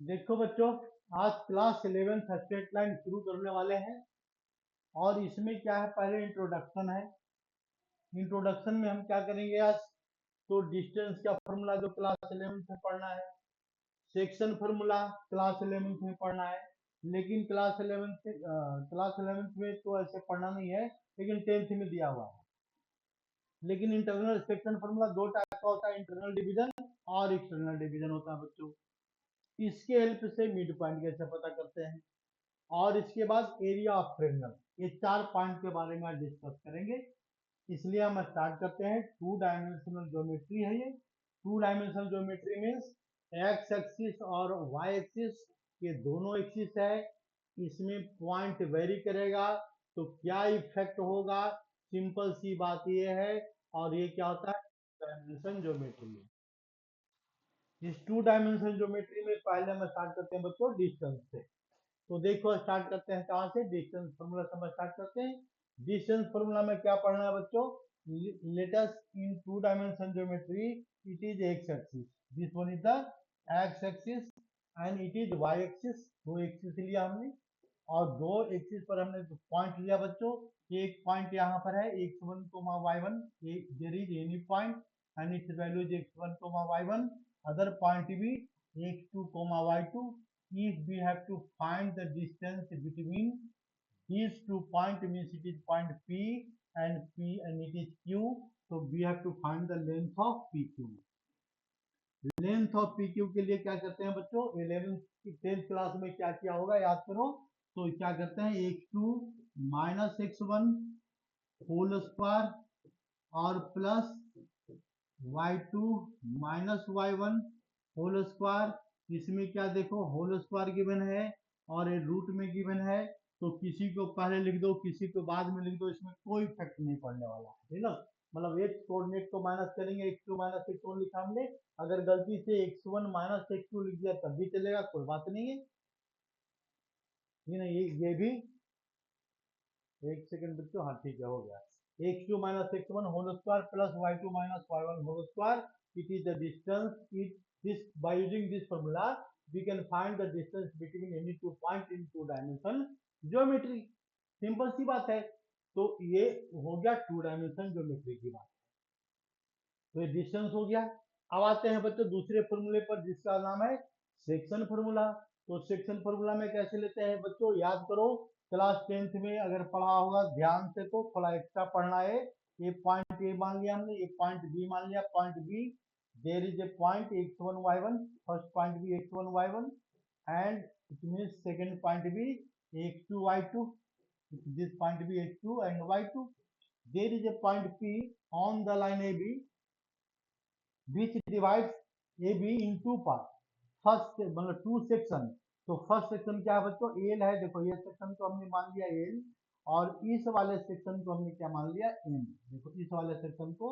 देखो बच्चों, आज क्लास 11th स्ट्रेट लाइन शुरू करने वाले हैं और इसमें क्या है, पहले इंट्रोडक्शन है। इंट्रोडक्शन में हम क्या करेंगे आज, तो डिस्टेंस का फॉर्मूला जो क्लास 11th में पढ़ना है, सेक्शन फॉर्मूला क्लास 11th में पढ़ना है। लेकिन क्लास 11th में तो ऐसे पढ़ना नहीं है, लेकिन 10th में दिया हुआ है। लेकिन इंटरनल सेक्शन फॉर्मूला दो टाइप का होता है, इंटरनल डिवीजन और एक्सटर्नल डिवीजन होता है बच्चों। इसके हेल्प से मिड पॉइंट कैसे पता करते हैं, और इसके बाद एरिया ऑफ ट्रायंगल, ये चार पॉइंट के बारे में आज डिस्कस करेंगे। इसलिए हम स्टार्ट करते हैं। टू डायमेंशनल ज्योमेट्री है ये। Two dimensional geometry means x axis और वाई एक्सिस, ये दोनों एक्सिस है। इसमें पॉइंट वेरी करेगा तो क्या इफेक्ट होगा, सिंपल सी बात ये है। और ये क्या होता है, डायमेंशन ज्योमेट्री। इस टू डायमेंशनल ज्योमेट्री में पहले हम स्टार्ट करते हैं बच्चों डिस्टेंस से। तो देखो स्टार्ट करते हैं कहाँ से, डिस्टेंस फॉर्मूला से हम स्टार्ट करते हैं। डिस्टेंस फॉर्मूला में क्या पढ़ना है बच्चों, let us in two dimension geometry it is X axis, this one is the X axis and it is Y axis. दो एक्सिस लिया हमने और दो एक्सिस पर हमने पॉइंट लिया बच्चों। एक पॉइंट यहाँ पर है x1 y1, there is any point and its value is x1 y1, other point be x2 y2. If we have to find the distance between these 2 points, means it is point P and it is Q, so we have to find the length of PQ. Length of PQ के लिए क्या करते हैं बच्चों, 10th class में क्या किया होगा याद करो। तो क्या करते हैं, x2 minus x1 whole square और plus y2 minus y1 whole square. इसमें क्या देखो, होल स्क्वायर गिवन है और रूट में गिवन है, तो किसी को पहले लिख दो किसी को बाद में लिख दो, इसमें कोई इफेक्ट नहीं पड़ने वाला है, ठीक ना। मतलब एक्स कोऑर्डिनेट को माइनस करेंगे, x2 माइनस x1 लिखा हमने, अगर गलती से x1 माइनस x2 लिख दिया तब भी चलेगा, कोई बात नहीं है। ये ना, ये भी एक सेकंड बच्चों, हाँ ठीक है, हो गया। x2 minus x1 whole square plus y2 minus y1 whole square, it is the distance. It this by using this formula we can find the distance between any two point in two dimension geometry। Simple सी बात है। तो ये हो गया to dimension geometry की बात। तो ये डिस्टेंस हो गया। अब आते हैं बच्चों दूसरे फॉर्मूले पर जिसका नाम है सेक्शन फॉर्मूला। तो सेक्शन फॉर्मूला में कैसे लेते हैं बच्चों, याद करो, क्लास 10th में अगर पढ़ा होगा ध्यान से तो थोड़ा एक्स्ट्रा पढ़ना है। ये पॉइंट ए मान लिया हमने, ये पॉइंट बी मान लिया, point B there is a point x1 y1, first point B x1 y1 and it means second point B x2 y2, this point b x2 and y2. There is a point P on the line AB which divides AB in two parts, first मतलब to section. तो first section क्या है बच्चों, L है। देखो ये section को हमने मान लिया एल, और इस वाले सेक्शन को हमने क्या मान लिया, एम। देखो इस वाले सेक्शन को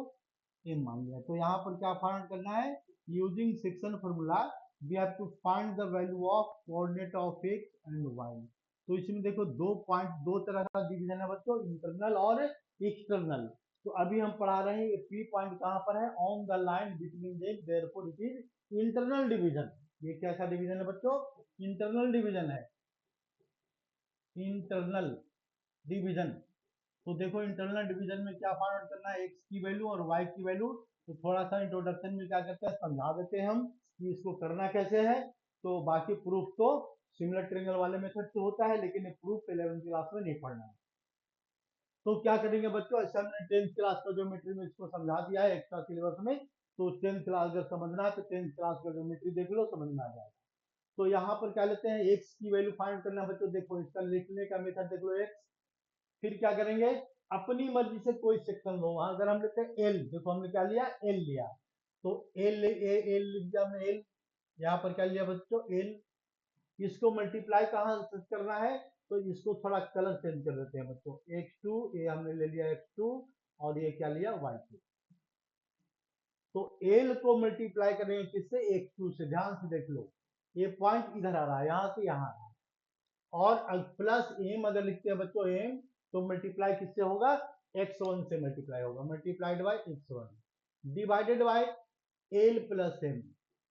एम मान लिया। तो यहाँ पर क्या फाइंड करना है, using section formula we have to find the value of coordinate of X and Y. तो इसमें देखो दो पॉइंट, दो तरह का डिवीजन है बच्चों, इंटरनल और एक्सटर्नल। तो अभी हम पढ़ा रहे हैं ये पी पॉइंट कहाँ पर है, on the line between them, therefore it is internal division. ये कैसा डिवीजन है बच्चों, इंटरनल डिवीजन है, इंटरनल डिवीजन। तो देखो इंटरनल डिवीजन में क्या फाइंड करना है, एक्स की वैल्यू और वाई की वैल्यू। तो थोड़ा सा इंट्रोडक्शन में क्या करते हैं, समझा देते हैं हम कि इसको करना कैसे है। तो बाकी प्रूफ तो सिमिलर ट्रायंगल वाले मेथड से होता है, लेकिन ये प्रूफ 11th क्लास में नहीं पढ़ना है। तो क्या करेंगे बच्चों, ऐसा हमने 10th क्लास का ज्योमेट्री में इसको समझा दिया है एक्स्ट्रा सिलेबस में। तो 10th क्लास अगर समझना है तो 10th क्लास का ज्योमेट्री देख लो, समझ में आ जाएगा। तो यहाँ पर क्या लेते हैं, एक्स की वैल्यू फाइंड करना है बच्चों। देखो इसका लिखने का मेथड देख लो, एक्स। फिर क्या करेंगे, अपनी मर्जी से कोई सेक्शन लो। वहां अगर हम लेते हैं एल, देखो हमने क्या लिया, एल लिया, तो एल एल लिख दिया हमने एल। यहाँ पर क्या लिया बच्चों, एल। इसको मल्टीप्लाई कहाँ से करना है, तो इसको थोड़ा कलर चेंज कर देते हैं बच्चों। x2 ये हमने ले लिया x2, और ये क्या लिया y2। तो l को मल्टीप्लाई करेंगे किससे, x2 से। ध्यान से देख लो, ये पॉइंट इधर आ रहा है, यहां से यहां आ रहा है, और प्लस एम अगर लिखते हैं बच्चों एम, तो मल्टीप्लाई किससे होगा, x1 से मल्टीप्लाई होगा, multiplied by x1 divided by L plus M,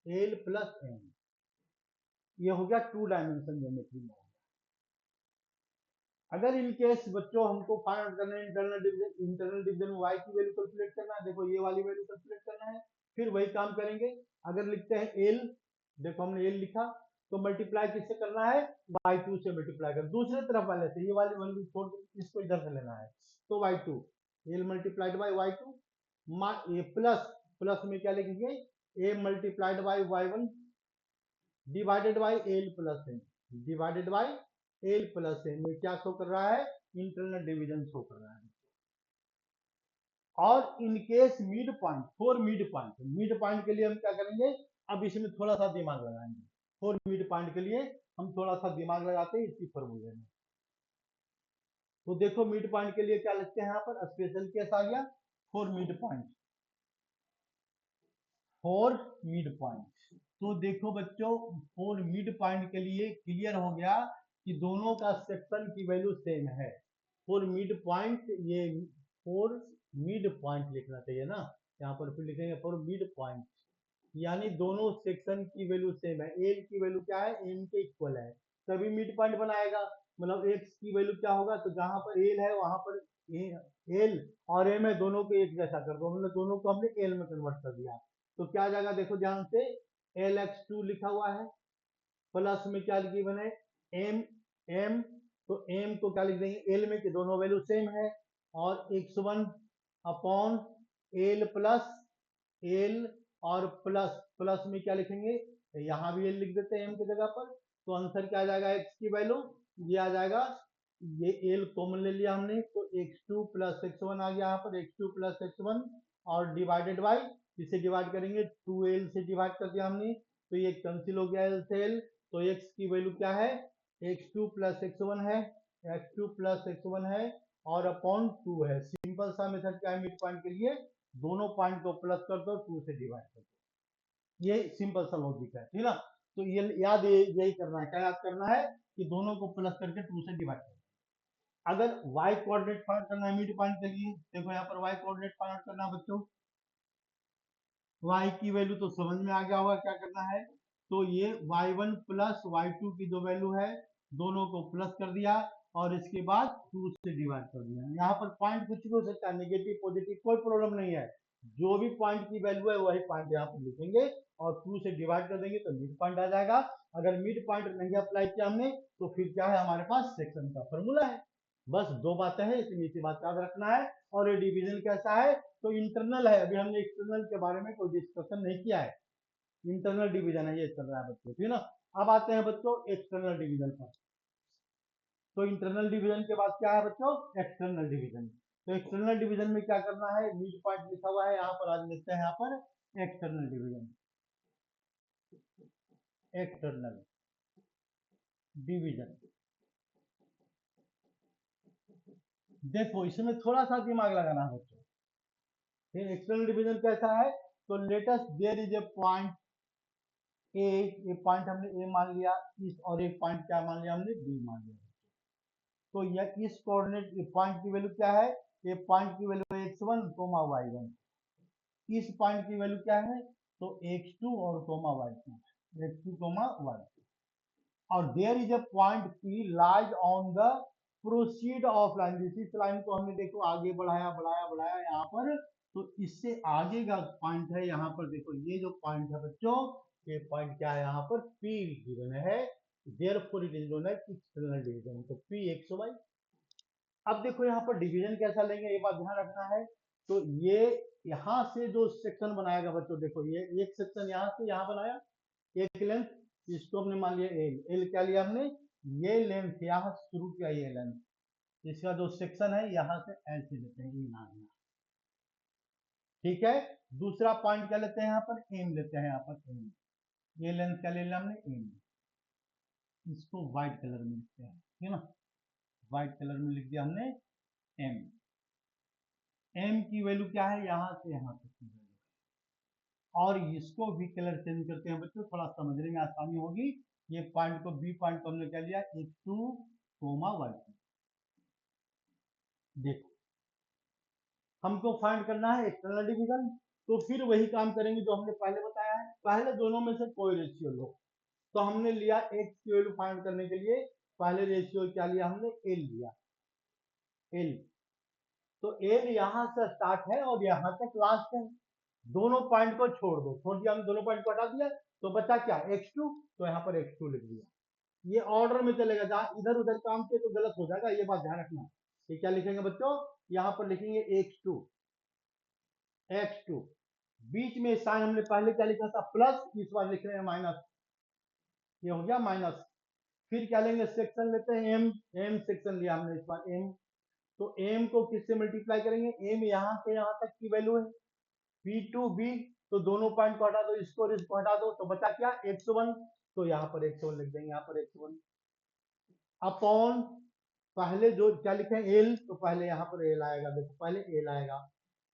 L plus M. ये हो गया 2 डायमेंशन ज्योमेट्री में। अगर इन केस बच्चों हमको फाइंड आउट करना है इंटरनल डिवीजन में y की वैल्यू कैलकुलेट करना है, देखो ये वाली वैल्यू कैलकुलेट करना है, फिर वही काम करेंगे। अगर लिखते हैं l, देखो हमने l लिखा, तो मल्टीप्लाई किससे करना है, y2 से मल्टीप्लाई कर, दूसरे तरफ वाले से, ये वाली वैल्यू छोड़ इसको इधर से लेना है, तो y2 l multiplied by y2 plus, plus में क्या लिखेंगे, a multiplied by y1 divided by l plus n, divided by l plus n में क्या शो कर रहा है, इंटरनल डिवीजन शो कर रहा है। और in case mid point, for mid point के लिए हम क्या करेंगे, अब इसमें थोड़ा सा दिमाग लगाएंगे। फॉर मिड पॉइंट के लिए हम थोड़ा सा दिमाग लगाते हैं इसी फॉर्मूले में। तो देखो मिड पॉइंट के लिए क्या लिखते हैं, यहाँ पर स्पेशल केस आ गया, for mid point, for mid point. तो देखो बच्चों, फॉर मिड पॉइंट के लिए क्लियर हो गया कि दोनों का सेक्शन की वैल्यू सेम है। फॉर मिड पॉइंट, ये फॉर मिड पॉइंट लिखना चाहिए ना, यहाँ पर फिर लिखेंगे फॉर मिड पॉइंट, यानी दोनों सेक्शन की वैल्यू सेम है, एल की वैल्यू क्या है, एम के इक्वल है, तभी मिड पॉइंट बनाएगा। मतलब एक्स की वैल्यू क्या होगा, तो जहां पर एल है वहां पर एल और एम है, दोनों को एक जैसा कर दो, मतलब दोनों को हमने एल में कन्वर्ट कर दिया। तो क्या आ जाएगा, देखो ध्यान से, एल एक्स टू लिखा हुआ है, प्लस में क्या गिवन है, एम एम, तो एम को क्या लिख देंगे एल में, कि दोनों वैल्यू सेम है, और x1 upon L plus L, और प्लस, प्लस में क्या लिखेंगे, यहाँ भी एल लिख देते हैं एम की जगह पर, तो आंसर क्या आ जाएगा, एक्स की वैल्यू ये आ जाएगा, ये एल कॉमन ले लिया हमने, तो x2 प्लस x1 आ गया यहाँ पर, x2 प्लस x1 और डिवाइडेड बाई, इसे डिवाइड करेंगे 2l से डिवाइड कर दिया हमने, तो ये कैंसिल हो गया l से l, तो x की वैल्यू क्या है, x2 प्लस x1 है, x2 प्लस x1 है, और अपॉन 2 है। सिंपल सा मेथड क्या है मिड पॉइंट के लिए, दोनों पॉइंट को प्लस कर दो, 2 से डिवाइड कर दो, ये सिंपल सा लॉजिक है, ठीक ना। तो ये याद, यही करना है, क्या याद करना है, कि दोनों को प्लस करके 2 से डिवाइड कर। अगर y कोऑर्डिनेट फाइंड करना है मिड पॉइंट के लिए, देखो यहाँ पर y कोऑर्डिनेट फाइंड करना है बच्चों, y की वैल्यू तो समझ में आ गया होगा क्या करना है, तो ये y1 प्लस y2 की जो वैल्यू है, दोनों को प्लस कर दिया, और इसके बाद 2 से डिवाइड कर दिया। यहाँ पर पॉइंट कुछ भी हो सकता है, नेगेटिव पॉजिटिव कोई प्रॉब्लम नहीं है, जो भी पॉइंट की वैल्यू है वही पॉइंट यहाँ पर लिखेंगे, और 2 से डिवाइड कर देंगे तो मिड पॉइंट आ जाएगा। अगर मिड पॉइंट नहीं अप्लाई किया हमने, तो फिर क्या है, हमारे पास सेक्शन का फॉर्मूला है। बस दो बातें हैं, इतनी सी बात याद रखना है। और ये डिवीजन कैसा है, तो इंटरनल है, अभी हमने एक्सटर्नल के बारे में कोई डिस्कशन नहीं किया है, इंटरनल डिवीजन है, ये चल रहा है बच्चों, ठीक है ना। अब आते हैं बच्चों एक्सटर्नल डिवीजन पर। तो इंटरनल डिवीजन के बाद क्या है बच्चों, एक्सटर्नल डिवीजन। तो एक्सटर्नल डिवीजन में क्या करना है, मिड पॉइंट लिखा हुआ है यहाँ पर, आज लिखते हैं यहाँ पर एक्सटर्नल डिवीजन, एक्सटर्नल डिवीजन। देखो इसमें थोड़ा सा दिमाग लगाना है बच्चों, एक्सटर्नल डिवीजन कैसा है, तो latest there is a point A, ये पॉइंट हमने ए मान लिया, इस और एक पॉइंट क्या मान लिया हमने, बी मान लिया। तो यह इस कोऑर्डिनेट पॉइंट की वैल्यू क्या है, ये पॉइंट की वैल्यू है x1 कोमा y1, इस पॉइंट की वैल्यू क्या है, तो x2 और coma y2, x2 comma y2, और there is a point p lies on the proceed of line, इस लाइन को हमने देखो आगे बढ़ाया बढ़ाया बढ़ाया यहाँ पर, तो इससे आगे का पॉइंट है यहाँ पर, देखो ये जो पॉइंट है बच्चों, ये पॉइंट क्या है यहाँ पर, p गिवन है, therefore it is known as external division, तो p x y। अब देखो यहाँ पर डिवीजन कैसा लेंगे, ये बात ध्यान रखना है। तो ये यहाँ से जो सेक्शन बनाएगा बच्चों, देखो ये एक सेक्शन यहाँ से यहाँ बनाया, एक लेंथ, इसको हमने मान लिया एल, एल क्या लिया हमने, ये लेंथ यहाँ शुरू किया, ये लेंथ, इसका जो सेक्शन है यहाँ से ऐसे लेते हैं, ये नाम, ठीक है। दूसरा पॉइंट क्या लेते हैं यहाँ पर, एम लेते हैं यहाँ पर, एम, ये लेंथ क्या ले लिया हमने, एम, इसको व्हाइट कलर में लिखते हैं, ठीक है ना, व्हाइट कलर में लिख दिया हमने एम, एम की वैल्यू क्या है, यहाँ से यहाँ तक की वैल्यू, और इसको भी कलर चेंज करते हैं बच्चों, थोड़ा समझने में आसानी होगी। ये पॉइंट को, बी पॉइंट को हमने क्या लिया, x2 कोमा y2। देखो हमको फाइंड करना है एक्सटर्नल डिवीजन, तो फिर वही काम करेंगे जो हमने पहले बताया है, पहले दोनों में से कोई रेशियो लो, तो हमने लिया एक्स की वैल्यू फाइंड करने के लिए पहले रेशियो क्या लिया हमने, एल लिया, एल। तो एल यहां से स्टार्ट है और यहां तक लास्ट है, दोनों पॉइंट को छोड़ दिया हमने, दोनों पॉइंट को हटा दिया, तो बचा क्या, x2, तो यहाँ पर x2 लिख दिया। ये ऑर्डर में चलेगा, जहां इधर उधर काम किए तो गलत हो जाएगा, ये बात ध्यान रखना। ये क्या लिखेंगे बच्चों, यहाँ पर लिखेंगे x2, x2, बीच में साइन हमने पहले क्या लिखा था प्लस, इस बार लिख रहे हैं माइनस, ये हो गया माइनस। फिर क्या लेंगे, सेक्शन लेते हैं एम, एम सेक्शन लिया हमने इस बार एम, तो एम को किससे मल्टीप्लाई करेंगे, एम यहाँ से यहाँ तक की वैल्यू है P2B, तो दोनों पॉइंट को हटा दो, इसको और इसको हटा दो, तो बचा क्या x1, तो यहाँ पर x1 लिख देंगे, यहाँ पर x1 अपॉन पहले जो क्या लिखे एल, तो पहले यहाँ पर एल आएगा, देखो पहले एल आएगा,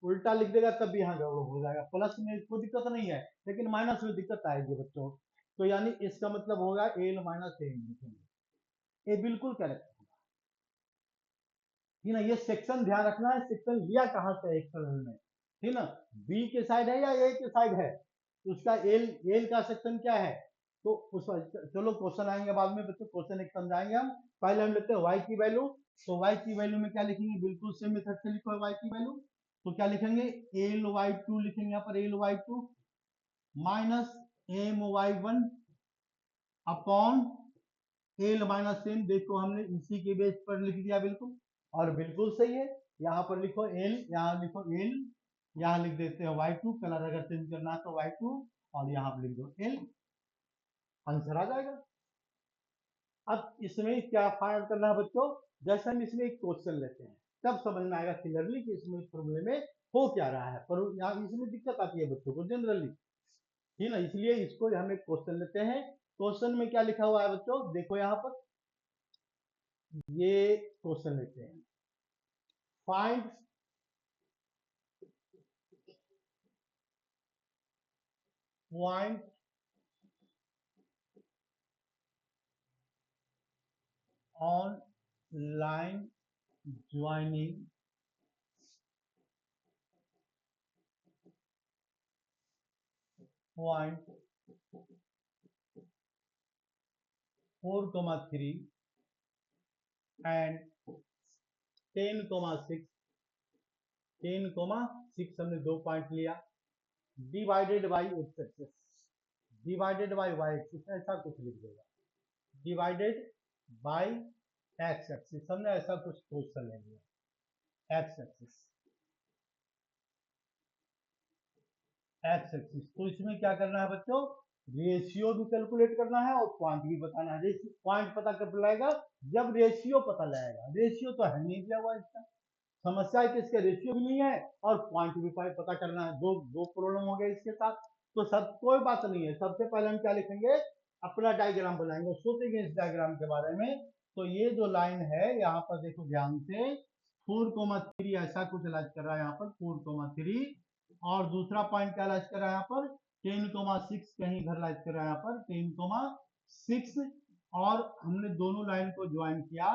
उल्टा लिख देगा तब भी यहाँ गड़बड़ हो जाएगा, प्लस में कोई दिक्कत नहीं है लेकिन माइनस में दिक्कत आएगी बच्चों, तो यानी इसका मतलब होगा एल माइनस एल लिखेंगे, ये बिल्कुल करेक्ट है ना। ये सेक्शन ध्यान रखना है, सेक्शन लिया कहाँ से एक्सटर्नल में, ठीक ना, बी के साइड है या ए के साइड है, उसका एल, एल का सेक्शन क्या है, तो उस, चलो क्वेश्चन आएंगे बाद में बच्चों, क्वेश्चन एक समझाएंगे हम, पहले हम लेते हैं y की वैल्यू, तो y की वैल्यू में क्या लिखेंगे, बिल्कुल सेम मेथड से लिखो y की वैल्यू, तो क्या लिखेंगे एल वाई टू लिखेंगे, यहाँ पर L Y two minus M Y one upon L minus M, देखो हमने इसी के बेस पर लिख दिया बिल्कुल, और बिल्कुल सही है, यहाँ पर लिखो एल, यहाँ लिखो एल, यहाँ लिख देते हैं y2, कलर अगर चेंज करना है तो y2, और यहाँ पर लिख दो एल, आंसर आ जाएगा। अब इसमें क्या फाइंड करना है बच्चों, जैसे हम इसमें एक क्वेश्चन लेते हैं तब समझ में आएगा क्लियरली कि इसमें फॉर्मूले में हो क्या रहा है, पर यहाँ इसमें दिक्कत आती है बच्चों को जनरली, ठीक ना, इसलिए इसको हम एक क्वेश्चन लेते हैं। क्वेश्चन में क्या लिखा हुआ है बच्चों, देखो यहाँ पर, ये क्वेश्चन लेते हैं, find point on line joining point 4,3 and 10,6, 10,6 हमने दो पॉइंट लिया, divided by X axis, divided by Y axis, ऐसा कुछ लिख देगा, डिवाइडेड बाई एक्स एक्सिस, हमने ऐसा कुछ क्वेश्चन ले लिया, एक्स एक्सिस, एक्स एक्सिस, तो इसमें क्या करना है बच्चों, रेशियो भी कैलकुलेट करना है और पॉइंट भी बताना है। पॉइंट पता कब लगाएगा, जब रेशियो पता लगाएगा, रेशियो तो है नहीं दिया हुआ इसका, समस्या है कि इसका रेशियो भी नहीं है और पॉइंट भी पता करना है, दो दो प्रॉब्लम हो गए इसके साथ, तो सब कोई बात नहीं है, सबसे पहले हम क्या लिखेंगे, अपना डायग्राम बनाएंगे, सोचेंगे इस डायग्राम के बारे में। तो ये जो लाइन है यहाँ पर देखो ध्यान से, 4,3 ऐसा कुछ लाइज कर रहा है यहाँ पर 4,3, और दूसरा पॉइंट क्या लाइज कर रहा है यहाँ पर 10,6, कहीं इधर लाइज कर रहा है यहाँ पर 10,6, और हमने दोनों लाइन को ज्वाइन किया,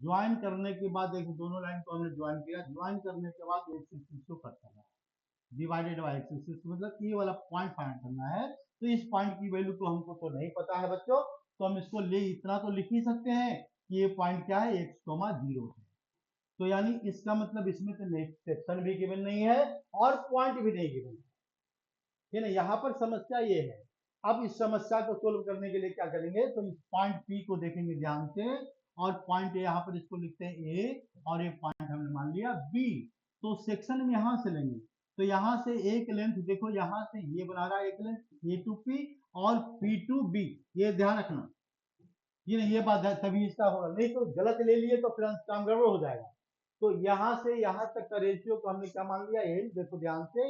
ज्वाइन करने के बाद देखो दोनों लाइन को हमने ज्वाइन किया, ज्वाइन करने के बाद एक्स एक्सिस को कट करना है, डिवाइडेड बाय एक्स एक्सिस, मतलब ये वाला पॉइंट फाइंड करना है। तो इस पॉइंट की वैल्यू तो हमको तो नहीं पता है बच्चों, तो हम इसको ले इतना तो लिख ही सकते हैं कि ये पॉइंट क्या है, x,0 है, तो यानी इसका मतलब इसमें तो नेक्स्ट सेक्शन भी गिवन नहीं है और पॉइंट भी नहीं गिवन है ना, यहाँ पर समस्या ये है। अब इस समस्या को सोल्व करने के लिए क्या करेंगे, तो इस पॉइंट पी को देखेंगे ध्यान से, और पॉइंट यहाँ पर इसको लिखते हैं ए, और ये पॉइंट हमने मान लिया बी, तो सेक्शन में यहाँ से लेंगे, तो यहाँ से एक लेंथ देखो, यहाँ से ये बना रहा है एक लेंथ ए टू पी और पी टू बी, ये ध्यान रखना, ये बात है, तभी इसका होगा, नहीं तो गलत ले लिए तो फिर काम गड़बड़ हो जाएगा। तो यहाँ से यहाँ तक का रेशियो को हमने क्या मान लिया, एल, देखो ध्यान से,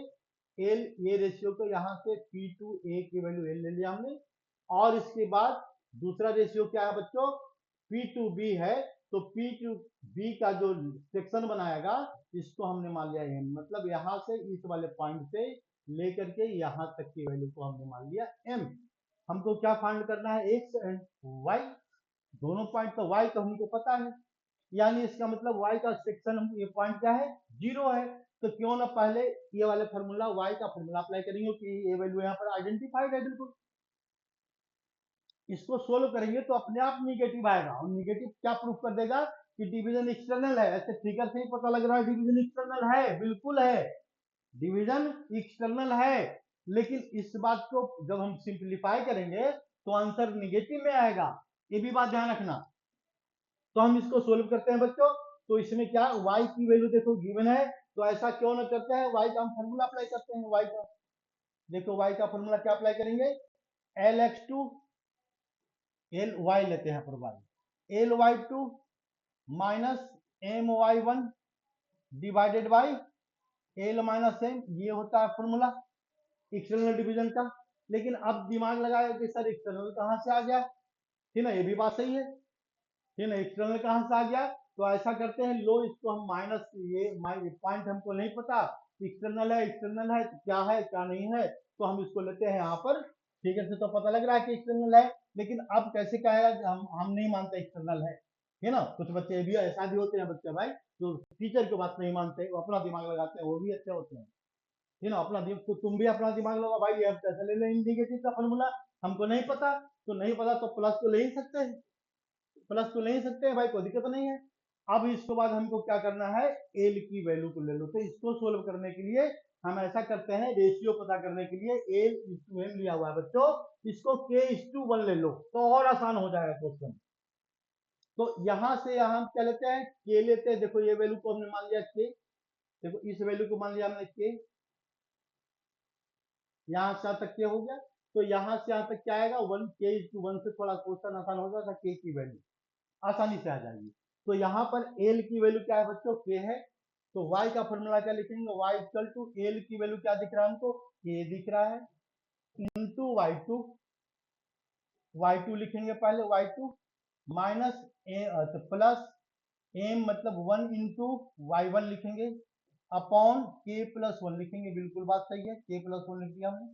एल, ये रेशियो को यहाँ से पी टू ए की वैल्यू एल ले लिया हमने, और इसके बाद दूसरा रेशियो क्या है बच्चों, पी टू बी है, तो पी टू बी का जो सेक्शन बनाएगा इसको हमने मान लिया एम, मतलब यहाँ से इस वाले पॉइंट से लेकर के यहाँ तक की वैल्यू को हमने मान लिया एम। हमको क्या फाइंड करना है, एक्स एंड वाई, दोनों पॉइंट तो y तो हमको पता है, यानी इसका मतलब y का सेक्शन हम ये पॉइंट क्या है, 0 है, तो क्यों ना पहले ये वाले फार्मूला y का फार्मूला अप्लाई करेंगे कि ये वैल्यू यहाँ पर आइडेंटिफाइड है बिल्कुल, इसको सोल्व करेंगे तो अपने आप निगेटिव आएगा, और निगेटिव क्या प्रूफ कर देगा कि डिवीजन एक्सटर्नल है। ऐसे फिगर से ही पता लग रहा है डिवीजन एक्सटर्नल है, बिल्कुल है, डिवीजन एक्सटर्नल है। लेकिन इस बात को जब हम सिंप्लीफाई करेंगे तो आंसर निगेटिव में आएगा, ये भी बात ध्यान रखना। तो हम इसको सोल्व करते हैं बच्चों। तो इसमें क्या y की वैल्यू देखो गिवन है, तो ऐसा क्यों ना करते हैं, y का हम फॉर्मूला अप्लाई करते हैं। y का देखो, y का फॉर्मूला क्या अप्लाई करेंगे, lx2 ly लेते हैं पर y, ly2 minus my1 divided by l minus m, ये होता है फॉर्मूला एक्सटर्नल डिवीजन का। लेकिन अब दिमाग लगाया कि सर एक्सटर्नल कहां से आ गया, ठीक ना, ये भी बात सही है, ठीक ना, एक्सटर्नल कहां से आ गया। तो ऐसा करते हैं, लो इसको हम माइनस, ये पॉइंट हमको नहीं पता एक्सटर्नल है तो क्या है क्या नहीं है, तो हम इसको लेते हैं यहाँ पर। ठीक है, तो पता लग रहा है कि एक्सटर्नल है, लेकिन अब कैसे कहेगा कि हम नहीं मानते एक्सटर्नल है ना। कुछ बच्चे भी ऐसा भी होते हैं बच्चे भाई, जो टीचर की बात नहीं मानते, वो अपना दिमाग लगाते हैं, वो भी अच्छे होते हैं, है ना। अपना तो तुम भी अपना दिमाग लगा भाई, अब कैसे ले लें इंडिकेटिव का फॉर्मूला, हमको नहीं पता, तो नहीं पता तो प्लस तो ले ही सकते हैं, प्लस तो ले ही सकते हैं भाई, कोई दिक्कत नहीं है। अब इसके बाद हमको क्या करना है, एल की वैल्यू को ले लो। तो इसको सोल्व करने के लिए हम ऐसा करते हैं, रेशियो पता करने के लिए एल इस टू एम लिया हुआ है बच्चों, इसको के इस टू वन ले लो तो और आसान हो जाएगा क्वेश्चन। तो यहां से यहां हम क्या लेते हैं, के लेते हैं। देखो ये वैल्यू को हमने मान लिया के, देखो इस वैल्यू को मान लिया हमने के, यहाँ से तक के हो गया। तो यहाँ से यहाँ तक क्या आएगा, वन, के इस टू वन से थोड़ा क्वेश्चन आसान हो जाएगा, के की वैल्यू आसानी से आ जाएगी। तो यहाँ पर एल की वैल्यू क्या है बच्चों, के है। तो y का फॉर्मूला क्या लिखेंगे, y इक्वल टू एल की वैल्यू क्या दिख रहा है हमको, के दिख रहा है, इंटू y2 लिखेंगे पहले, y2 माइनस तो प्लस एम मतलब वन इंटू y1 लिखेंगे, अपॉन के प्लस वन लिखेंगे, बिल्कुल बात सही है, के प्लस वन लिख दिया हमने।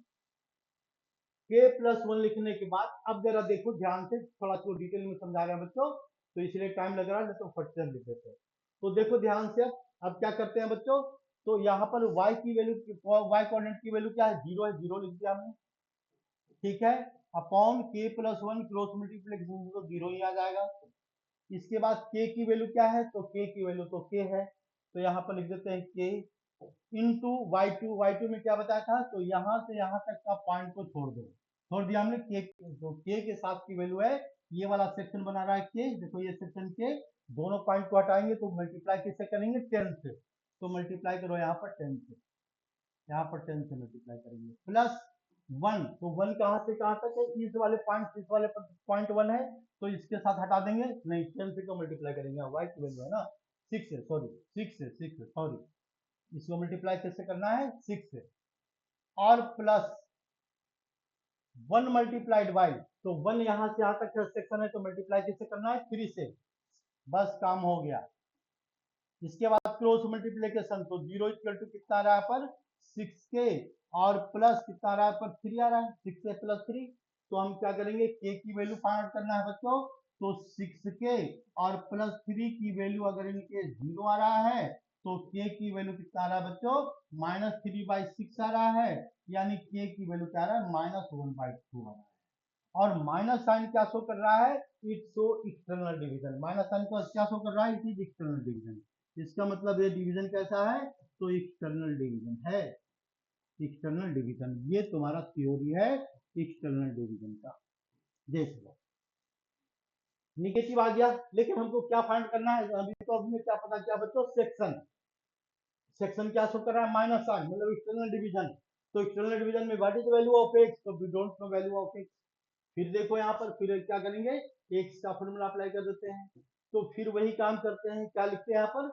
के प्लस वन लिखने के बाद अब जरा देखो ध्यान से, थोड़ा सा डिटेल में समझा रहे हैं बच्चों, तो इसलिए टाइम लग रहा है, तो फट से लिख देते हैं। तो देखो ध्यान से, अब क्या करते हैं बच्चों, तो यहाँ पर y की वैल्यू, y कोऑर्डिनेट की वैल्यू क्या है, जीरो है, जीरो लिख दिया हमने, ठीक है। अपॉन के प्लस वन, क्रॉस मल्टीप्लिकेशन तो जीरो ही आ जाएगा। इसके बाद k की वैल्यू क्या है, तो k की वैल्यू तो k है, तो यहाँ पर लिख देते हैं k इंटू y2 में क्या बताया था, तो यहाँ से यहाँ तक का पॉइंट को छोड़ दो, छोड़ दिया हमने के, जो के के साथ की वैल्यू है, ये वाला सेक्शन बना रहा है के, देखो ये सेक्शन के, दोनों पॉइंट को हटाएंगे तो मल्टीप्लाई किससे करेंगे, 10 से, तो मल्टीप्लाई करो यहाँ पर 10 से, यहाँ पर 10 से मल्टीप्लाई करेंगे, प्लस वन, तो वन कहाँ से कहाँ तक है, इस वाले पॉइंट, इस वाले पॉइंट वन है, तो इसके साथ हटा देंगे, नहीं 10 से तो मल्टीप्लाई करेंगे, वाई की वैल्यू है ना 6 है, सॉरी 6 है सॉरी, इसको मल्टीप्लाई कैसे करना है, 6 से, और प्लस वन मल्टीप्लाइड बाई, तो वन यहां से यहां तक सेक्शन है, तो मल्टीप्लाई कैसे करना है, 3 से, बस काम हो गया। इसके बाद क्रॉस मल्टीप्लीकेशन, तो जीरो इक्वल टू कितना आ रहा है पर 6k, और प्लस कितना आ रहा है पर 3 आ रहा है, 6 से प्लस 3, तो हम क्या करेंगे, k की वैल्यू फाइंड आउट करना है बच्चों, तो 6k और प्लस 3 की वैल्यू अगर इनके जीरो आ रहा है, तो k की वैल्यू कितना आ रहा है बच्चों, माइनस 3/6 आ रहा है, यानी k की वैल्यू क्या आ रहा है, -1/2 आ रहा है। और माइनस साइन क्या शो कर रहा है, it show external division, minus sign को क्या शो कर रहा है, इट इज एक्सटर्नल डिवीजन। इसका मतलब ये डिवीजन कैसा है, तो एक्सटर्नल डिवीजन है, एक्सटर्नल डिवीजन, ये तुम्हारा थ्योरी है एक्सटर्नल डिवीजन का। देख लो निगेटिव आ गया, लेकिन हमको क्या फाइंड करना है, अभी तो हमने क्या पता किया बच्चों, सेक्शन, सेक्शन क्या शो कर रहा है, माइनस साइन मतलब एक्सटर्नल डिवीजन। तो एक्सटर्नल डिवीजन में what is value of x, तो we don't know value of x. फिर देखो यहाँ पर, फिर क्या करेंगे, एक्स का फॉर्मूला अप्लाई कर देते हैं, तो फिर वही काम करते हैं, क्या लिखते हैं यहाँ पर,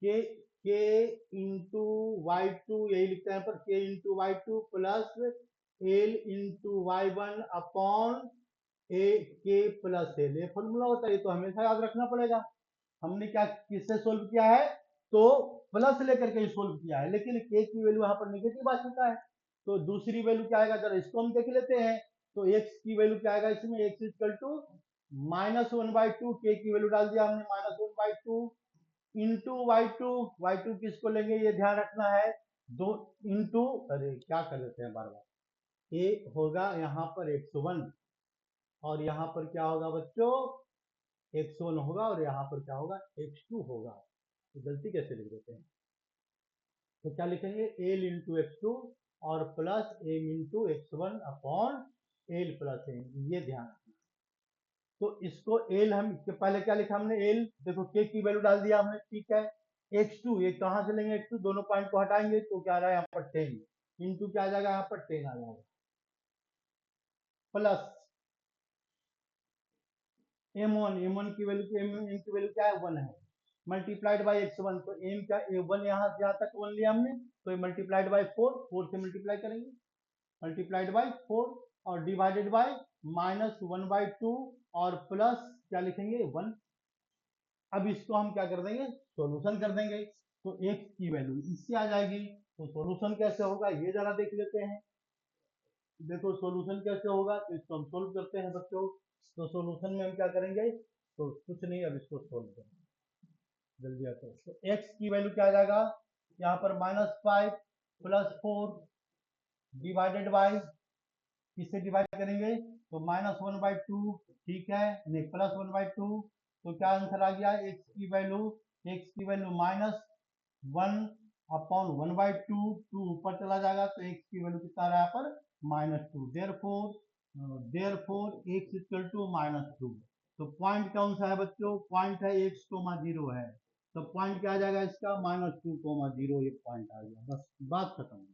के इंटू y2, यही लिखते हैं यहाँ पर, k into y2 plus l into y1 upon a k plus L, ये फॉर्मूला होता है, ये तो हमेशा याद रखना पड़ेगा। हमने क्या किससे सोल्व किया है, तो प्लस लेकर के सोल्व किया है, लेकिन के की वैल्यू यहाँ पर निगेटिव आ चुका है, तो दूसरी वैल्यू क्या आएगा, जरा इसको हम देख लेते हैं। तो x की वैल्यू क्या आएगा इसमें, x इक्वल टू -1/2, के की वैल्यू डाल दिया हमने -1/2 इंटू y2 किसको लेंगे ये ध्यान रखना है, दो इंटू, अरे क्या कर देते हैं बार बार, ए होगा यहाँ पर x1, और यहाँ पर क्या होगा बच्चों, x1 होगा और यहाँ पर क्या होगा, x2 होगा। तो गलती कैसे लिख देते हैं, तो क्या लिखेंगे, एल इंटू x2 और plus M into x1 upon L plus M, ये ध्यान रखना। तो इसको एल हम पहले क्या लिखा हमने, एल देखो के की वैल्यू डाल दिया हमने, ठीक है। x2 ये कहाँ से लेंगे, x2 दोनों पॉइंट को हटाएंगे तो क्या आ रहा है यहाँ पर 10 इंटू क्या आ जाएगा, यहाँ पर 10 आ जाएगा, प्लस m1 की वैल्यू, m की वैल्यू क्या है, 1 है, मल्टीप्लाइड बाई x1, तो m क्या, a1 यहाँ से यहाँ तक 1 लिया हमने, तो ये मल्टीप्लाइड बाई 4 से मल्टीप्लाई करेंगे, मल्टीप्लाइड बाई 4 और डिवाइडेड बाई -1/2 और प्लस क्या लिखेंगे 1। अब इसको हम क्या कर देंगे, सॉल्यूशन कर देंगे, तो x की वैल्यू इससे आ जाएगी। तो सॉल्यूशन कैसे होगा ये जरा देख लेते हैं। देखो सॉल्यूशन कैसे होगा, तो इसको हम सोल्व करते हैं बच्चों। तो सॉल्यूशन में हम क्या करेंगे, तो कुछ नहीं, अब इसको सोल्व करेंगे, जल्दी आते। तो x की वैल्यू क्या आ जाएगा, यहाँ पर -5 प्लस 4 डिवाइडेड बाई, किससे डिवाइड करेंगे, तो -1/2, ठीक है, नहीं +1/2, तो क्या आंसर आ गया, x की वैल्यू -1/1/2, 2 ऊपर चला जाएगा तो x की वैल्यू कितना आ रहा है यहाँ पर, -2, देयरफॉर x इक्वल टू -2। तो पॉइंट कौन सा है बच्चों, पॉइंट है x,0 है, तो पॉइंट क्या आ जाएगा इसका, -2,0, ये पॉइंट आ गया, बस बात खत्म।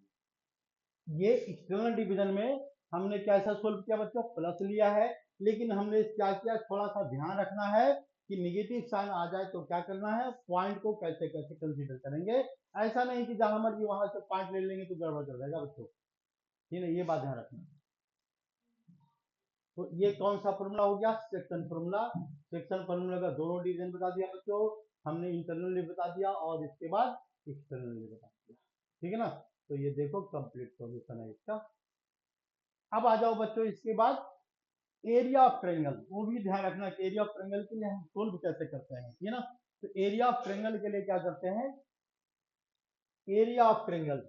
ये एक्सटर्नल डिवीजन में हमने कैसा सोल्व किया बच्चों, प्लस लिया है, लेकिन हमने क्या किया, थोड़ा सा ध्यान रखना है कि निगेटिव साइन आ जाए तो क्या करना है, पॉइंट को कैसे कैसे कंसीडर करेंगे। ऐसा नहीं कि जहां मर्जी वहां से पॉइंट ले लेंगे तो गड़बड़ कर जाएगा बच्चों, ठीक है, ये बात ध्यान रखना। तो ये कौन सा फॉर्मूला हो गया, सेक्शन फॉर्मूला। सेक्शन फॉर्मूला का दोनों डिवीजन बता दिया बच्चों हमने, इंटरनली बता दिया और इसके बाद एक्सटर्नली बता दिया, ठीक है ना। तो ये देखो कंप्लीट सॉल्यूशन है इसका। अब आ जाओ बच्चों इसके बाद एरिया ऑफ ट्रायंगल, वो भी ध्यान रखना कि एरिया ऑफ ट्रायंगल के लिए हम सोल्व कैसे करते हैं, ठीक है ना। तो एरिया ऑफ ट्रायंगल के लिए क्या करते हैं, area of triangle,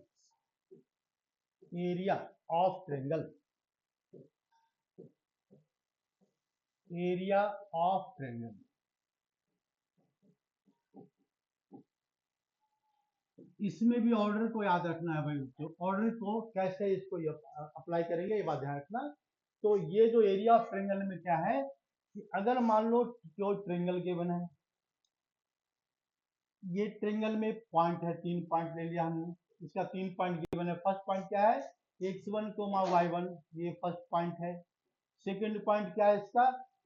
area of triangle, area of triangle, इसमें भी ऑर्डर को याद रखना है भाई, तो ऑर्डर को कैसे इसको अप्लाई करेंगे ये बात ध्यान रखना। तो ये जो एरिया ऑफ ट्रायंगल में क्या है कि अगर मान लो जो ट्रायंगल के बना है, ये ट्रायंगल में पॉइंट है, 3 पॉइंट ले लिया हमने, इसका 3 पॉइंट गिवन है। फर्स्ट पॉइंट क्या है, x1, y1, ये फर्स्ट पॉइंट है। सेकंड पॉइंट क्या है इसका,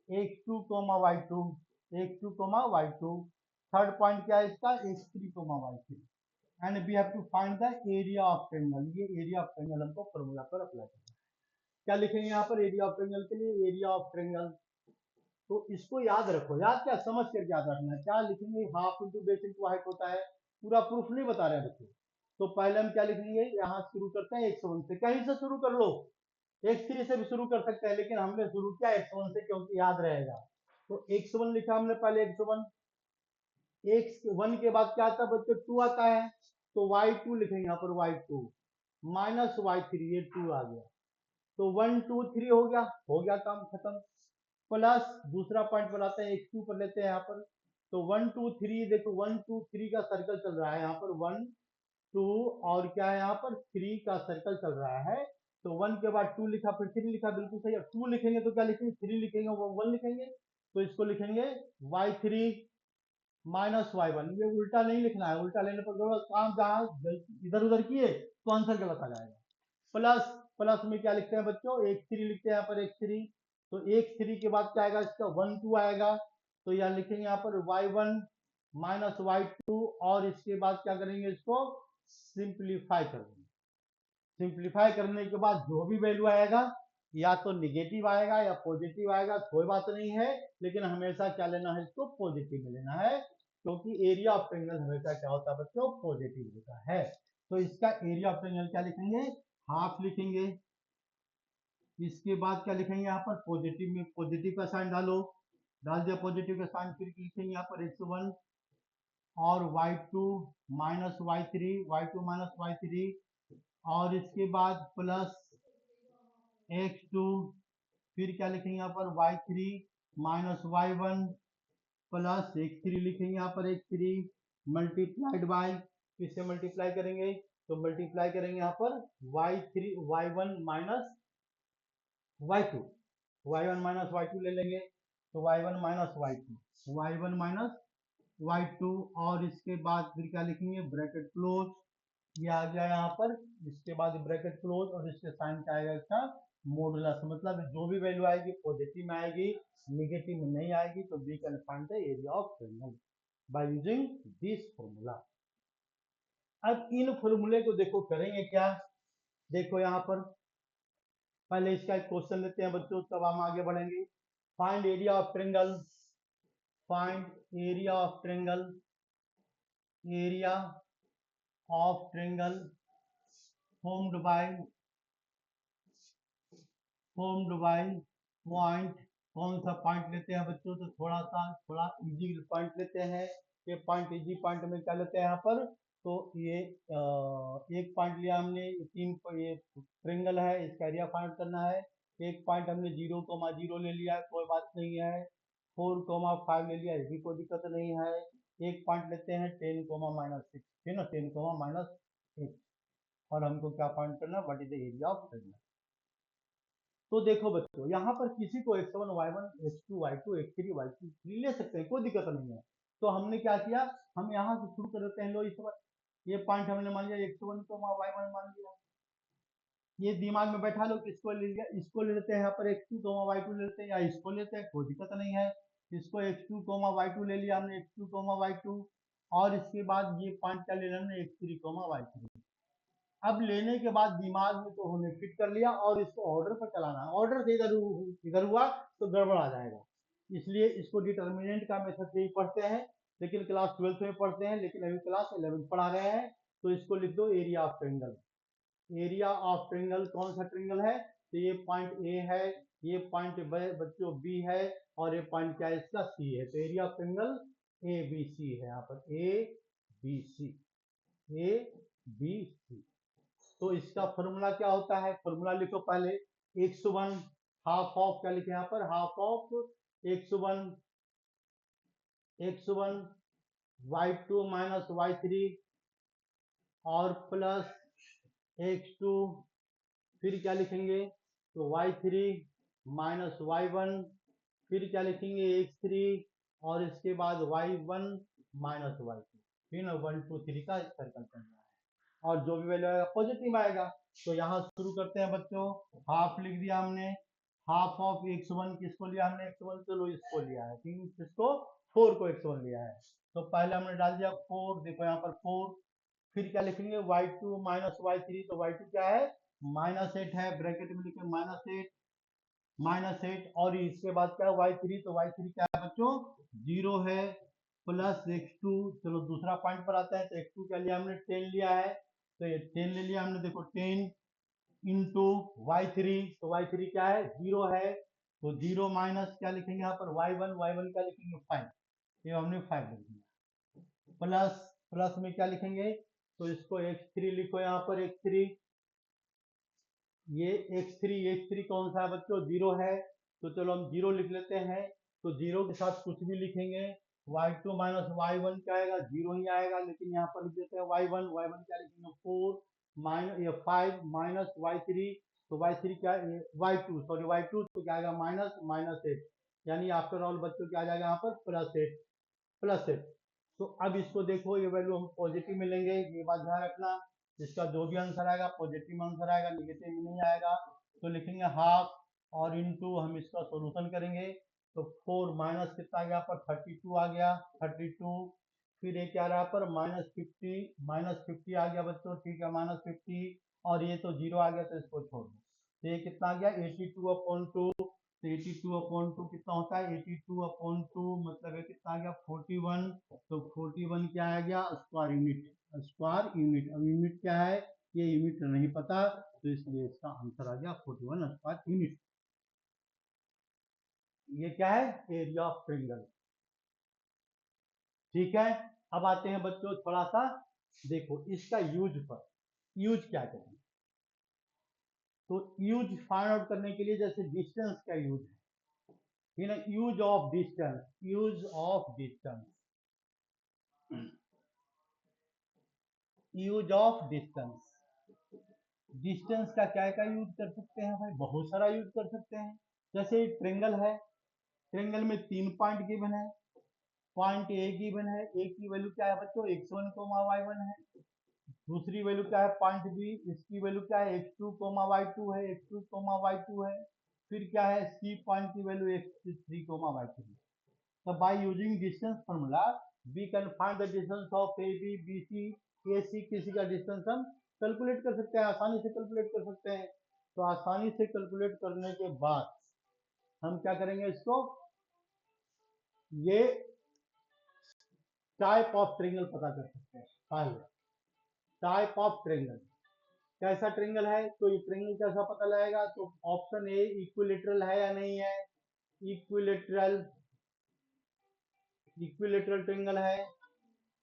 x2, y2, x2, y2। Third point क्या है इसका, x3, y3। And we have to find the area of triangle, ये एरिया ऑफ ट्रायंगल हमको फॉर्मूला पर अप्लाई करना है। क्या लिखेंगे यहाँ पर एरिया ऑफ ट्रायंगल के लिए, एरिया ऑफ ट्रायंगल, तो इसको याद रखो, याद क्या समझ कर याद रखना है, क्या लिखेंगे, half into base into height होता है, पूरा प्रूफ नहीं बता रहे बच्चों। तो पहले हम क्या लिखेंगे, यहाँ शुरू करते हैं x1 से, कहीं से शुरू कर लो, x3 से भी शुरू कर सकते हैं, लेकिन हमने शुरू किया x1 से क्योंकि याद रहेगा। तो x1 लिखा हमने पहले, x1, x1 के बाद क्या आता है बच्चों, 2 आता है, तो y2 लिखेंगे यहाँ पर, y2 -y3, ये 2 आ गया, तो 1 2 3 हो गया काम खत्म। प्लस दूसरा पॉइंट बनाते हैं, x2 पर लेते हैं यहाँ पर, तो 1 2 3, देखो 1 2 3 का सर्कल चल रहा है यहाँ पर, 1 2 और क्या है यहाँ पर 3 का सर्कल चल रहा है। तो 1 के बाद 2 लिखा, फिर 3 लिखा, बिल्कुल सही। अब 2 लिखेंगे तो क्या लिखेंगे, 3 लिखेंगे, वो 1 लिखेंगे, तो इसको लिखेंगे y3 -y1। ये उल्टा नहीं लिखना है, उल्टा लेने पर काम जहां इधर उधर किए तो आंसर गलत आ जाएगा। प्लस, प्लस में क्या लिखते हैं बच्चों, x3 लिखते हैं यहाँ पर, x3, तो x3 के बाद क्या आएगा इसका, 1 2 आएगा, तो यहाँ लिखेंगे यहाँ पर y1 -y2, और इसके बाद क्या करेंगे, इसको सिंप्लीफाई कर देंगे। सिंप्लीफाई करने के बाद जो भी वैल्यू आएगा, या तो निगेटिव आएगा या पॉजिटिव आएगा, कोई बात नहीं है, लेकिन हमेशा क्या लेना है, इसको पॉजिटिव में लेना है, क्योंकि एरिया ऑफ ट्रायंगल हमेशा क्या होता है बच्चों, पॉजिटिव होता है। तो इसका एरिया ऑफ ट्रायंगल क्या लिखेंगे, हाफ लिखेंगे। इसके बाद क्या लिखेंगे यहाँ पर, पॉजिटिव में पॉजिटिव का साइन डालो, डाल दिया पॉजिटिव का साइन, फिर लिखेंगे यहाँ पर x1 और y2 -y3, और इसके बाद प्लस x2, फिर क्या लिखेंगे यहाँ पर y3 minus y1 plus x3 लिखेंगे यहाँ पर x3 मल्टीप्लाइड बाय, किससे मल्टीप्लाई करेंगे, तो मल्टीप्लाई करेंगे यहाँ पर y3 y1 minus y2, y1 minus y2 ले लेंगे, तो y1 minus y1 minus y2, और इसके बाद फिर क्या लिखेंगे ब्रैकेट क्लोज, ये आ गया यहाँ पर, इसके बाद ब्रैकेट क्लोज और इसके साइन क्या आएगा इसका मॉडुलस, मतलब जो भी वैल्यू आएगी पॉजिटिव में आएगी, निगेटिव में नहीं आएगी, तो we can find the area of triangle by using this formula. अब इन फॉर्मूले को देखो करेंगे क्या, देखो यहाँ पर पहले इसका एक क्वेश्चन लेते हैं बच्चों, तब हम आगे बढ़ेंगे। Find area of triangle, find area of triangle, area of triangle formed by point, कौन सा पॉइंट लेते हैं बच्चों, तो थोड़ा इजी पॉइंट लेते हैं, ये पॉइंट इजी पॉइंट में क्या लेते हैं यहाँ पर, तो ये एक पॉइंट लिया हमने, ये ट्रायंगल है, इसका एरिया फाइंड करना है, एक पॉइंट हमने 0,0 ले लिया, कोई बात नहीं है, 4,5 ले लिया, ये भी कोई दिक्कत नहीं है, एक पॉइंट लेते हैं 10,-6, है ना, 10,-6, और हमको क्या फाइंड करना है, what is the area of triangle. तो देखो बच्चों यहाँ पर किसी को x1 y1 x2 y2 x3 y3 ले सकते हैं, कोई दिक्कत नहीं है, तो हमने क्या किया, हम यहाँ से शुरू कर देते हैं, लो इस ये पॉइंट हमने मान लिया x1 को y1 मान लिया, ये दिमाग में बैठा लो, किसको ले लिया, इसको ले लेते हैं यहाँ पर x2 y2 ले लेते हैं, या इसको लेते हैं, कोई दिक्कत नहीं है, इसको x2 y2 ले लिया हमने, x2 y2, और इसके बाद ये पॉइंट क्या ले लिया हमने x3 y3। अब लेने के बाद दिमाग में तो हमने फिट कर लिया, और इसको ऑर्डर पर चलाना है, ऑर्डर से इधर हुआ तो गड़बड़ आ जाएगा, इसलिए इसको डिटर्मिनेंट का मेथड से ही पढ़ते हैं, लेकिन क्लास 12th में पढ़ते हैं, लेकिन अभी क्लास 11th पढ़ा रहे हैं, तो इसको लिख दो area of triangle. Area of triangle कौन सा ट्रायंगल है, तो ये पॉइंट ए है, ये पॉइंट बच्चों बी है, और ये पॉइंट क्या है इसका सी है, तो area of triangle A B C है, यहाँ पर ए बी सी, ए बी सी। तो इसका फॉर्मूला क्या होता है, फॉर्मूला लिखो पहले, x1 हाफ ऑफ, क्या लिखे यहाँ पर, half of x1 y2 minus y3 और प्लस x2, फिर क्या लिखेंगे, तो y3 माइनस y1, फिर क्या लिखेंगे x3, और इसके बाद y1 माइनस y2, फिर 1 2 3 का सर्कल करना है, और जो भी वैल्यू आएगा पॉजिटिव आएगा। तो यहाँ शुरू करते हैं बच्चों, हाफ लिख दिया हमने, हाफ ऑफ x1 किसको लिया हमने, x1 चलो इसको लिया है, किसको 4 को x1 लिया है, तो पहले हमने डाल दिया 4, देखो यहाँ पर 4, फिर क्या लिखेंगे y2 माइनस y3, तो y2 क्या है -8 है, ब्रैकेट में लिखे -8, और इसके बाद क्या है y3, तो y3 क्या है बच्चों 0 है, प्लस x2, चलो दूसरा पॉइंट पर आता है, तो x2 क्या लिया हमने 10 लिया है, तो ये 10 ले लिया हमने, देखो 10 इंटू y3, तो y3 क्या है 0 है, तो 0 माइनस क्या लिखेंगे यहाँ पर y1 क्या लिखेंगे 5, ये हमने 5 लिख दिया, प्लस प्लस में क्या लिखेंगे, तो इसको x3 लिखो यहाँ पर x3, ये x3 कौन सा है बच्चों 0 है, तो चलो हम 0 लिख लेते हैं, तो 0 के साथ कुछ भी लिखेंगे, y2 माइनस y1 क्या आएगा 0 ही आएगा, लेकिन यहाँ पर लिख देते हैं y1 क्या लिखेंगे 4 माइनस ये 5 माइनस y3, तो y3 क्या y2 तो क्या आएगा -8, यानी आफ्टर ऑल बच्चों क्या आ जाएगा यहाँ पर +8। तो अब इसको देखो, ये वैल्यू हम पॉजिटिव में लेंगे, ये बात ध्यान रखना, इसका जो भी आंसर आएगा पॉजिटिव में आंसर आएगा, निगेटिव में नहीं आएगा, तो लिखेंगे हाफ, और इनटू हम इसका सॉल्यूशन करेंगे, तो 4 माइनस कितना आ गया पर 32 आ गया, 32, फिर ये क्या रहा पर -50 आ गया बच्चों, ठीक है -50, और ये तो 0 आ गया, तो इसको छोड़ दो, तो ये कितना आ गया 82/2, तो 82/2 कितना होता है 82/2 मतलब है कितना आ गया 41, तो 41 क्या आ गया स्क्वायर यूनिट, अब यूनिट क्या है ये यूनिट नहीं पता, तो इसलिए इसका आंसर आ गया 41 स्क्वायर यूनिट। ये क्या है एरिया ऑफ ट्रायंगल, ठीक है। अब आते हैं बच्चों थोड़ा सा देखो इसका यूज पर, यूज क्या करें, तो यूज फाइंड आउट करने के लिए जैसे डिस्टेंस का यूज है ना, use of distance, use of distance, use of distance, distance का क्या क्या यूज कर सकते हैं भाई, बहुत सारा यूज कर सकते हैं। जैसे ट्रेंगल है, ट्रेंगल में 3 पॉइंट गिवन है, पॉइंट ए गिवन है, ए की वैल्यू क्या है बच्चों x1 y1 है, दूसरी वैल्यू क्या है पॉइंट बी, इसकी वैल्यू क्या है x2 y2 है, x2 y2 है, फिर क्या है सी पॉइंट की वैल्यू x3 y3 है। So by using distance formula we can find the distance of AB, BC, AC, किसी का डिस्टेंस हम कैलकुलेट कर सकते हैं, आसानी से कैलकुलेट कर सकते हैं। तो आसानी से कैलकुलेट करने के बाद हम क्या करेंगे, इसको ये टाइप ऑफ ट्रेंगल पता कर सकते हैं। पहले टाइप ऑफ ट्रेंगल, कैसा ट्रेंगल है, तो ये ट्रेंगल कैसा पता लगेगा, तो ऑप्शन ए इक्विलेटरल है या नहीं है, इक्विलेटरल, इक्विलेटरल ट्रेंगल है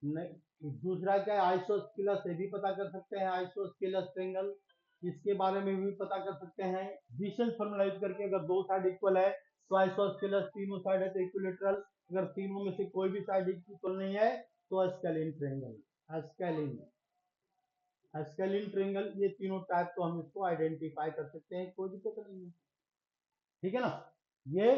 नहीं। दूसरा क्या है आइसोस्केलस, ये भी पता कर सकते हैं, आइसोस्केलस ट्रेंगल, इसके बारे में भी पता कर सकते हैं डिस्टेंस फॉर्मूला यूज करके। अगर दो साइड इक्वल है तो आइसोस्केलस, तीनों साइड है तो इक्विलेटरल, अगर तीनों में से कोई भी साइड इक्वल नहीं है तो scalene triangle, scalene, scalene triangle, ये तीनों टाइप को हम इसको आइडेंटिफाई कर सकते हैं, कोई दिक्कत नहीं है, ठीक है ना। ये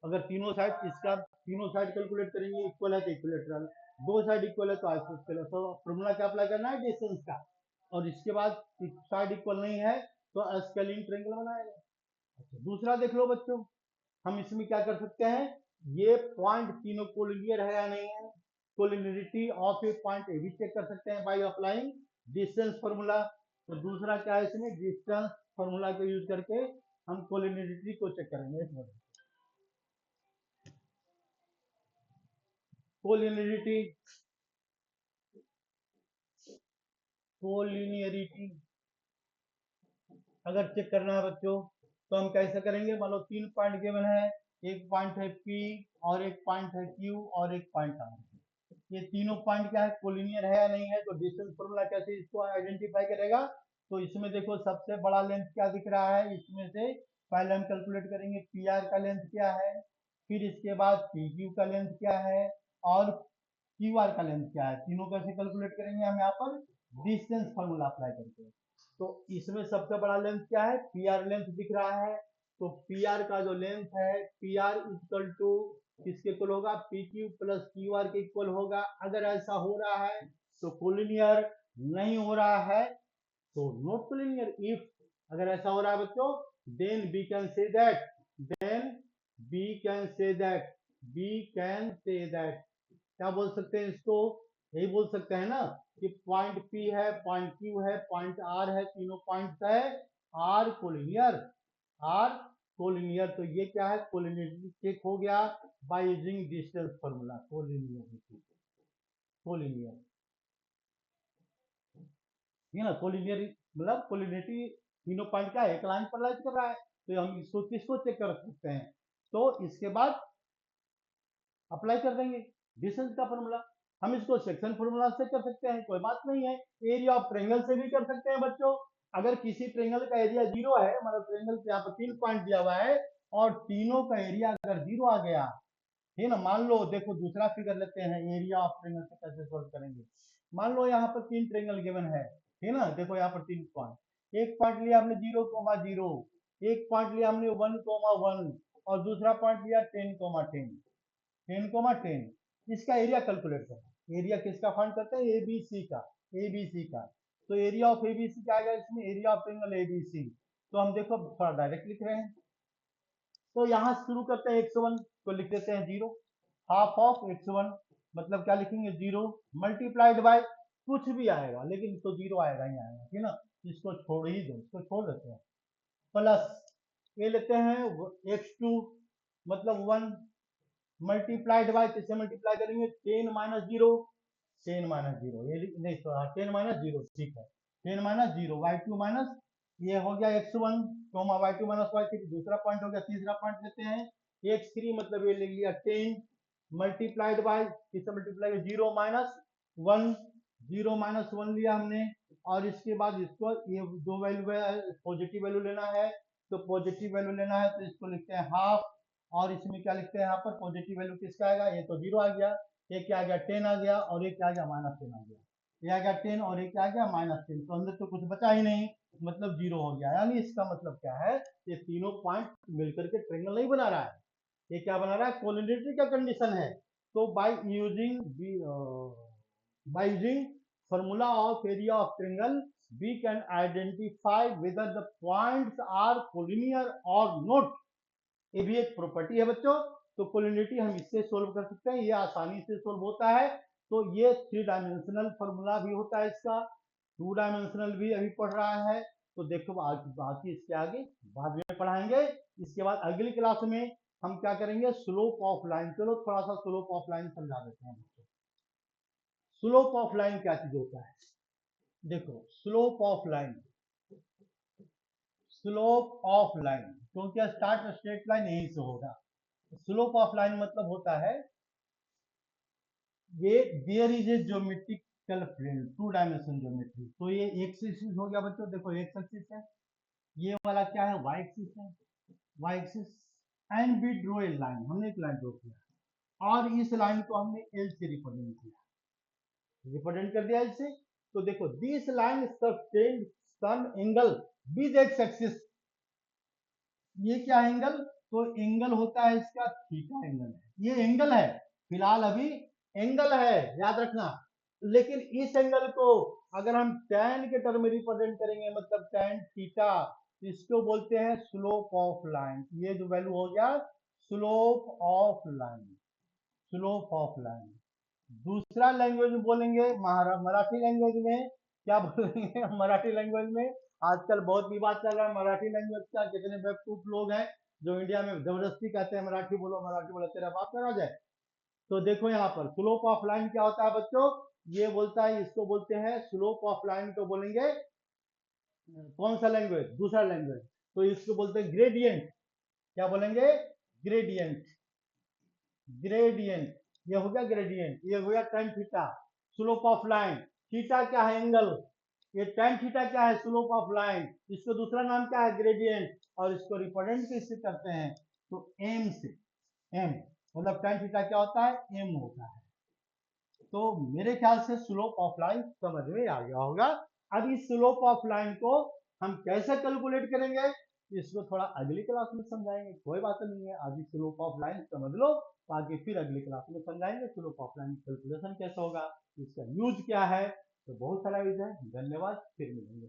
अगर तीनों साइड, इसका तीनों साइड कैलकुलेट करेंगे इक्वल है तो इक्विलेटरल, दो साइड इक्वल है तो आइसोस्केलस, तो फॉर्मूला क्या अप्लाई करना है डिस्टेंस का, और इसके बाद साइड इक्वल नहीं है तो स्केलिन ट्रायंगल बनाएगा। अच्छा दूसरा देख लो बच्चों, हम इसमें क्या कर सकते हैं, ये पॉइंट तीनों कोलिनियर है या नहीं है, कोलिनियरिटी ऑफ ए पॉइंट ये भी चेक कर सकते हैं बाय अप्लाइंग डिस्टेंस फॉर्मूला। तो दूसरा क्या है इसमें, डिस्टेंस फॉर्मूला को यूज करके हम कोलिनियरिटी को चेक करेंगे। कोलिनियरिटी, कोलिनियरिटी अगर चेक करना है बच्चों तो हम कैसे करेंगे, मान लो 3 पॉइंट गिवन है, एक पॉइंट है P और एक पॉइंट है Q और एक पॉइंट R, ये तीनों पॉइंट क्या है कोलिनियर है या नहीं है, तो डिस्टेंस फॉर्मूला कैसे इसको आइडेंटिफाई करेगा। तो इसमें देखो सबसे बड़ा लेंथ क्या दिख रहा है, इसमें से पहले हम कैलकुलेट करेंगे PR का लेंथ क्या है, फिर इसके बाद PQ का लेंथ क्या है और QR का लेंथ क्या है, तीनों कैसे कैलकुलेट करेंगे हम यहाँ पर डिस्टेंस फॉर्मूला अप्लाई करके। तो इसमें सबसे बड़ा लेंथ क्या है, PR लेंथ दिख रहा है, तो PR का जो लेंथ है PR इक्वल टू किसके इक्वल होगा, PQ प्लस QR के इक्वल होगा। अगर ऐसा हो रहा है तो कोलिनियर, नहीं हो रहा है तो नॉट कोलिनियर। इफ अगर ऐसा हो रहा है बच्चों then we can say that, then we can say that, we can say that, क्या बोल सकते हैं इसको, यही बोल सकते हैं ना कि पॉइंट P है, पॉइंट Q है, पॉइंट R है, तीनों पॉइंट है R कोलिनियर, R कोलिनियर। तो ये क्या है कोलिनियरिटी चेक हो गया by using distance formula, collinearity, collinear, ठीक है ना। कोलिनियर मतलब कोलिनियरिटी तीनों पॉइंट क्या है एक लाइन पर लाइट कर रहा है, तो हम इसको किसको चेक कर सकते हैं, तो इसके बाद अप्लाई कर देंगे डिस्टेंस का फॉर्मूला। हम इसको सेक्शन फॉर्मूला से कर सकते हैं, कोई बात नहीं है, एरिया ऑफ ट्रेंगल से भी कर सकते हैं बच्चों। अगर किसी ट्रेंगल का एरिया 0 है, मतलब ट्रेंगल पे यहाँ पर 3 पॉइंट दिया हुआ है और तीनों का एरिया अगर 0 आ गया है ना, मान लो देखो दूसरा फिगर लेते हैं, एरिया ऑफ ट्रेंगल से कैसे सोल्व करेंगे। मान लो यहाँ पर 3 ट्रेंगल गिवन है, ठीक है ना, देखो यहाँ पर 3 पॉइंट, एक पॉइंट लिया हमने 0,0, एक पॉइंट लिया हमने 1,1 और दूसरा पॉइंट लिया 10,10, 10,10, इसका एरिया कैलकुलेट करना, एरिया किसका फाइंड करते हैं, एबीसी का, एबीसी का। तो एरिया ऑफ एबीसी क्या आएगा इसमें, एरिया ऑफ ट्रायंगल एबीसी। तो हम देखो थोड़ा डायरेक्ट लिख रहे हैं, तो यहाँ शुरू करते हैं x1 तो लिख देते हैं 0, हाफ ऑफ x1 मतलब क्या लिखेंगे 0 मल्टीप्लाइड बाय कुछ भी आएगा लेकिन तो 0 आएगा ही आएगा, ठीक है ना, इसको छोड़ ही दो, इसको छोड़ देते हैं, प्लस ये लेते हैं x2 मतलब 1 मल्टीप्लाइड बाय, किससे मल्टीप्लाई करेंगे 10 माइनस 0, 10 माइनस 0 ये नहीं 10 माइनस 0, ठीक है 10 माइनस 0 y2 माइनस ये हो गया x1 coma y2 minus y3, दूसरा पॉइंट हो गया, तीसरा पॉइंट लेते हैं x3 मतलब ये ले लिया 10 मल्टीप्लाइड बाय, किससे मल्टीप्लाई 0 माइनस 1, 0 माइनस 1 लिया हमने और इसके बाद इसको ये दो वैल्यू पॉजिटिव वैल्यू लेना है, तो पॉजिटिव वैल्यू लेना है तो इसको लिखते हैं हाफ, और इसमें क्या लिखते हैं यहाँ पर पॉजिटिव वैल्यू किसका आएगा, ये तो 0 आ गया, ये क्या आ गया 10 आ गया, और ये क्या आ गया -10 आ गया, ये आ गया 10 और ये क्या आ गया -10, तो अंदर तो कुछ बचा ही नहीं, मतलब 0 हो गया। यानी इसका मतलब क्या है, ये तीनों पॉइंट मिलकर के ट्रायंगल नहीं बना रहा है, ये क्या बना रहा है, कोलिनिटी का कंडीशन है। तो by using formula of area of triangle we can identify whether the points are collinear or not। ये भी एक प्रॉपर्टी है बच्चों। तो कोलिनिटी हम इससे सोल्व कर सकते हैं, ये आसानी से सोल्व होता है। तो ये 3 डायमेंशनल फॉर्मूला भी होता है इसका, 2 डायमेंशनल भी अभी पढ़ रहा है। तो देखो बाकी इसके आगे बाद में पढ़ाएंगे। इसके बाद अगली क्लास में हम क्या करेंगे, स्लोप ऑफ लाइन। चलो थोड़ा सा स्लोप ऑफ लाइन समझा देते हैं बच्चों। स्लोप ऑफ लाइन क्या चीज होता है, देखो slope of line, slope of line क्योंकि स्टार्ट स्ट्रेट लाइन यहीं से होगा। स्लोप ऑफ लाइन मतलब होता है ये there is a geometrical plane, 2 dimension geometry. तो ये एक्स एक्सिस हो गया बच्चों, देखो एक्स एक्सिस है, ये वाला क्या है वाई एक्सिस है, Y axis, and be draw a line, हमने एक लाइन ड्रॉ किया और इस लाइन को हमने एल से रिप्रेजेंट किया, रिप्रेजेंट कर दिया इससे। तो देखो this line sustained some angle with X axis, ये क्या एंगल, तो एंगल होता है इसका थीटा एंगल है, ये एंगल है फिलहाल अभी एंगल है याद रखना। लेकिन इस एंगल को अगर हम tan के टर्म में रिप्रेजेंट करेंगे मतलब tan थीटा, इसको बोलते हैं स्लोप ऑफ लाइन। ये जो वैल्यू हो गया slope of line, slope of line. दूसरा लैंग्वेज में बोलेंगे मराठी लैंग्वेज में क्या बोलेंगे मराठी लैंग्वेज में आजकल बहुत विवाद चल रहा है मराठी लैंग्वेज का। कितने बेवकूफ लोग हैं जो इंडिया में जबरदस्ती कहते हैं मराठी बोलो मराठी बोलो, तेरा बाप करा जाए। तो देखो यहाँ पर स्लोप ऑफ लाइन क्या होता है बच्चों, ये बोलता है, इसको बोलते हैं स्लोप ऑफ लाइन को बोलेंगे कौन सा लैंग्वेज, दूसरा लैंग्वेज, तो इसको बोलते हैं ग्रेडियंट। क्या बोलेंगे, ग्रेडियंट, ग्रेडियंट। ये हो गया ग्रेडियंट, ये हो गया tan theta, slope of line. Theta क्या है एंगल, ये tan थीटा क्या है स्लोप ऑफ लाइन, इसको दूसरा नाम क्या है ग्रेडियंट, और इसको रिप्रेजेंट किससे करते हैं तो m से, m मतलब tan थीटा क्या होता है m होता है। तो मेरे ख्याल से स्लोप ऑफ लाइन समझ में आ गया होगा। अब इस स्लोप ऑफ लाइन को हम कैसे कैलकुलेट करेंगे इसको थोड़ा अगली क्लास में समझाएंगे, कोई बात नहीं है, अभी स्लोप ऑफ लाइन समझ लो, बाकी फिर अगली क्लास में समझाएंगे स्लोप ऑफ लाइन कैलकुलेशन कैसे होगा, इसका यूज क्या है। तो बहुत सारा यूज है, धन्यवाद, फिर मिलेंगे।